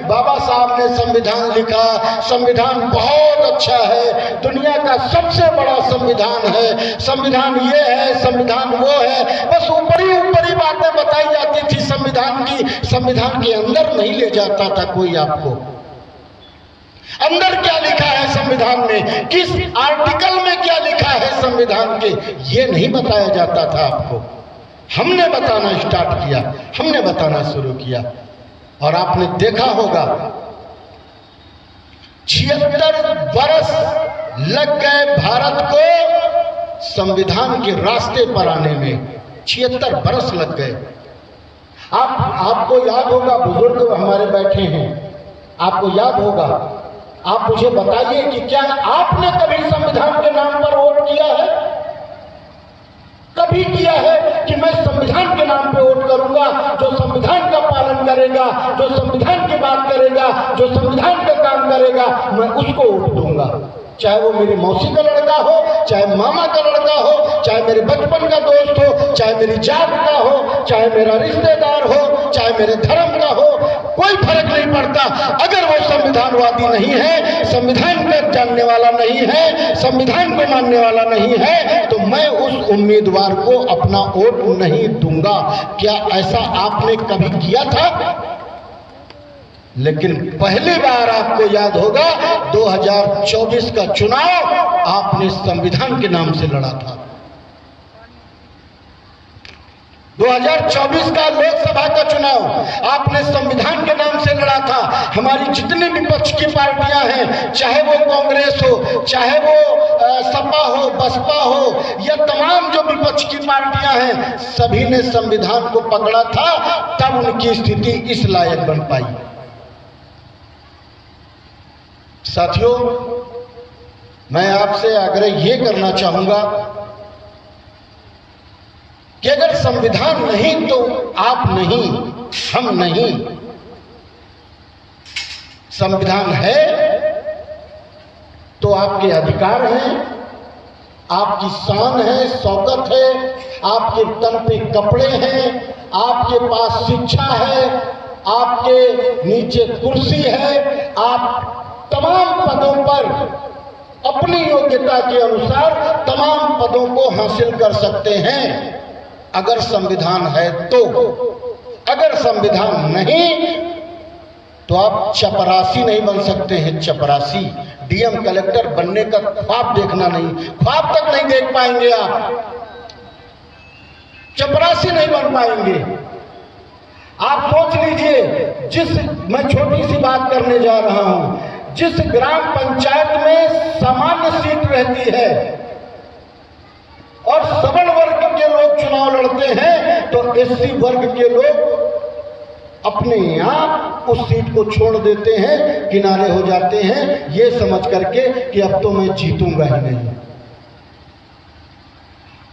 बाबा साहब ने संविधान लिखा, संविधान बहुत अच्छा है, दुनिया का सबसे बड़ा संविधान है, संविधान ये है, संविधान वो है, बस ऊपरी ऊपरी बातें बताई जाती थी संविधान की। संविधान के अंदर नहीं ले जाता था कोई आपको। अंदर क्या लिखा है संविधान में, किस आर्टिकल में क्या लिखा है संविधान के, ये नहीं बताया जाता था आपको। हमने बताना स्टार्ट किया, हमने बताना शुरू किया, और आपने देखा होगा 76 बरस लग गए भारत को संविधान के रास्ते पर आने में। 76 बरस लग गए। आपको याद होगा, बुजुर्ग हमारे बैठे हैं, आपको याद होगा, आप मुझे बताइए कि क्या आपने कभी संविधान के नाम पर वोट किया है? कभी किया है कि मैं संविधान के नाम पे वोट करूंगा, जो संविधान का पालन करेगा, जो संविधान की बात करेगा, जो संविधान का काम करेगा, मैं उसको वोट दूंगा। चाहे वो मेरी मौसी का लड़का हो, चाहे मामा का लड़का हो, चाहे मेरे बचपन का दोस्त हो, चाहे मेरी जात का हो, चाहे मेरा रिश्तेदार हो, चाहे मेरे धर्म का हो, कोई फर्क नहीं पड़ता। अगर वो संविधानवादी नहीं है, संविधान का जानने वाला नहीं है, संविधान को मानने वाला नहीं है, तो मैं उस उम्मीदवार को अपना वोट नहीं दूंगा। क्या ऐसा आपने कभी किया था? लेकिन पहली बार आपको याद होगा 2024 का चुनाव आपने संविधान के नाम से लड़ा था। 2024 का लोकसभा का चुनाव आपने संविधान के नाम से लड़ा था। हमारी जितनी विपक्ष की पार्टियां हैं, चाहे वो कांग्रेस हो, चाहे वो सपा हो, बसपा हो, या तमाम जो विपक्ष की पार्टियां हैं, सभी ने संविधान को पकड़ा था, तब उनकी स्थिति इस लायक बन पाई। साथियों, मैं आपसे आग्रह ये करना चाहूंगा कि अगर संविधान नहीं तो आप नहीं, हम नहीं। संविधान है तो आपके अधिकार हैं, आपकी शान है, शौकत है, आपके तन पे कपड़े हैं, आपके पास शिक्षा है, आपके नीचे कुर्सी है, आप तमाम पदों पर अपनी योग्यता के अनुसार तमाम पदों को हासिल कर सकते हैं, अगर संविधान है तो। अगर संविधान नहीं तो आप चपरासी नहीं बन सकते हैं। चपरासी, डीएम कलेक्टर बनने का ख्वाब देखना नहीं, ख्वाब तक नहीं देख पाएंगे आप। चपरासी नहीं बन पाएंगे। आप सोच लीजिए, मैं छोटी सी बात करने जा रहा हूं, जिस ग्राम पंचायत में सामान्य सीट रहती है और सबल वर्ग के लोग चुनाव लड़ते हैं, तो एससी वर्ग के लोग अपने आप उस सीट को छोड़ देते हैं, किनारे हो जाते हैं, ये समझ करके कि अब तो मैं जीतूंगा ही नहीं।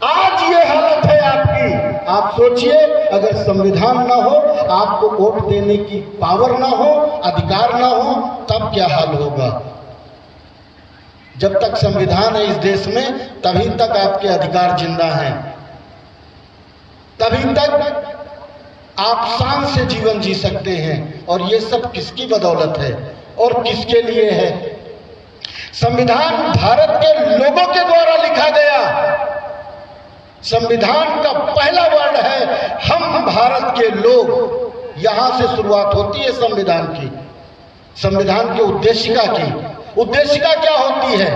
आज ये हालत है आपकी। आप सोचिए, अगर संविधान ना हो, आपको वोट देने की पावर ना हो, अधिकार ना हो, तब क्या हाल होगा। जब तक संविधान है इस देश में, तभी तक आपके अधिकार जिंदा हैं, तभी तक आप शान से जीवन जी सकते हैं। और ये सब किसकी बदौलत है और किसके लिए है? संविधान भारत के लोगों के द्वारा लिखा गया। संविधान का पहला वर्ड है हम भारत के लोग। यहां से शुरुआत होती है संविधान की, संविधान के उद्देशिका की। उद्देशिका क्या होती है?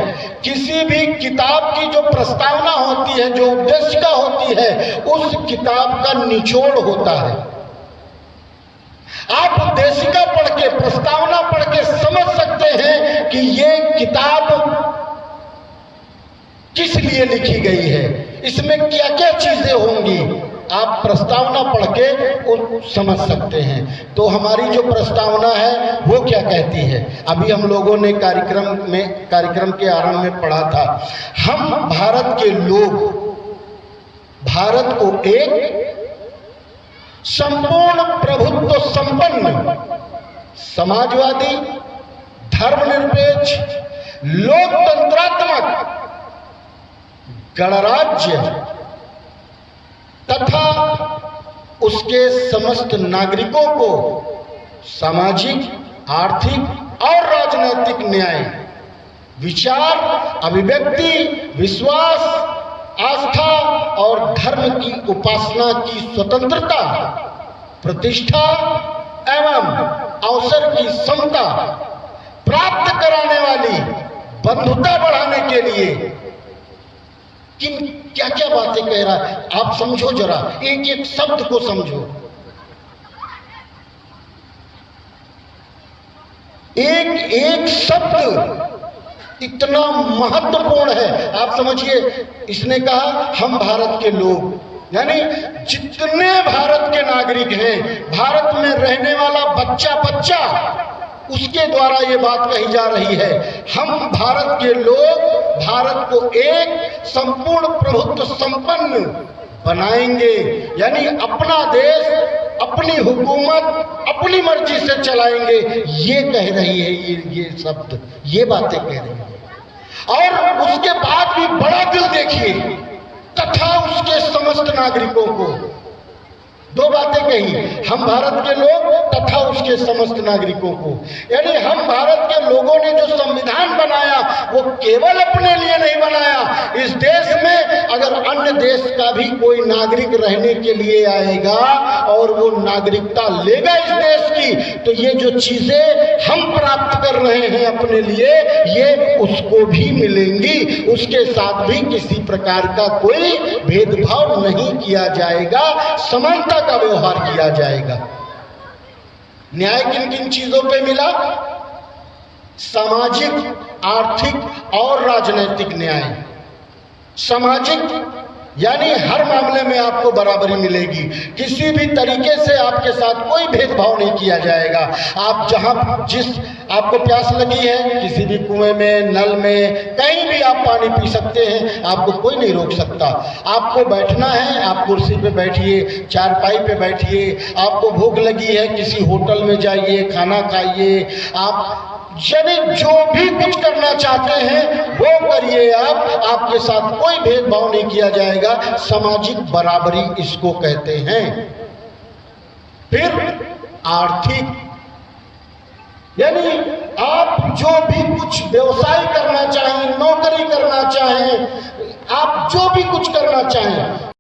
किसी भी किताब की जो प्रस्तावना होती है, जो उद्देशिका होती है, उस किताब का निचोड़ होता है। आप उद्देशिका पढ़ के, प्रस्तावना पढ़ के समझ सकते हैं कि ये किताब किस लिए लिखी गई है, इसमें क्या क्या चीजें होंगी। आप प्रस्तावना पढ़ के समझ सकते हैं। तो हमारी जो प्रस्तावना है वो क्या कहती है? अभी हम लोगों ने कार्यक्रम के आरंभ में पढ़ा था, हम भारत के लोग भारत को एक संपूर्ण प्रभुत्व संपन्न, समाजवादी, धर्मनिरपेक्ष, लोकतंत्रात्मक गणराज्य तथा उसके समस्त नागरिकों को सामाजिक, आर्थिक और राजनीतिक न्याय, विचार, अभिव्यक्ति, विश्वास, आस्था और धर्म की उपासना की स्वतंत्रता, प्रतिष्ठा एवं अवसर की समता प्राप्त कराने वाली बंधुता बढ़ाने के लिए किन क्या क्या बातें कह रहा है, आप समझो जरा, एक एक शब्द को समझो। एक एक शब्द इतना महत्वपूर्ण है। आप समझिए, इसने कहा हम भारत के लोग, यानी जितने भारत के नागरिक हैं, भारत में रहने वाला बच्चा बच्चा, उसके द्वारा ये बात कही जा रही है, हम भारत के लोग भारत को एक संपूर्ण प्रभुत्व संपन्न बनाएंगे, यानी अपना देश अपनी हुकूमत अपनी मर्जी से चलाएंगे। ये कह रही है ये शब्द, ये बातें कह रही है। और उसके बाद भी बड़ा दिल देखिए, तथा उसके समस्त नागरिकों को, दो बातें कही, हम भारत के लोग तथा उसके समस्त नागरिकों को, यानी हम भारत के लोगों ने जो संविधान बनाया वो केवल अपने लिए नहीं बनाया। इस देश में अगर अन्य देश का भी कोई नागरिक रहने के लिए आएगा और वो नागरिकता लेगा इस देश की, तो ये जो चीजें हम प्राप्त कर रहे हैं अपने लिए, ये उसको भी मिलेंगी। उसके साथ भी किसी प्रकार का कोई भेदभाव नहीं किया जाएगा, समानता का व्यवहार किया जाएगा। न्याय किन किन चीजों पे मिला? सामाजिक, आर्थिक और राजनीतिक न्याय। सामाजिक यानी हर मामले में आपको बराबरी मिलेगी, किसी भी तरीके से आपके साथ कोई भेदभाव नहीं किया जाएगा। आप जहां जिस आपको प्यास लगी है, किसी भी कुएं में, नल में, कहीं भी आप पानी पी सकते हैं, आपको कोई नहीं रोक सकता। आपको बैठना है, आप कुर्सी पे बैठिए, चारपाई पे बैठिए। आपको भूख लगी है, किसी होटल में जाइए, खाना खाइए। आप यानी जो भी कुछ करना चाहते हैं वो करिए आप, आपके साथ कोई भेदभाव नहीं किया जाएगा। सामाजिक बराबरी इसको कहते हैं। फिर आर्थिक, यानी आप जो भी कुछ व्यवसाय करना चाहें, नौकरी करना चाहें, आप जो भी कुछ करना चाहें,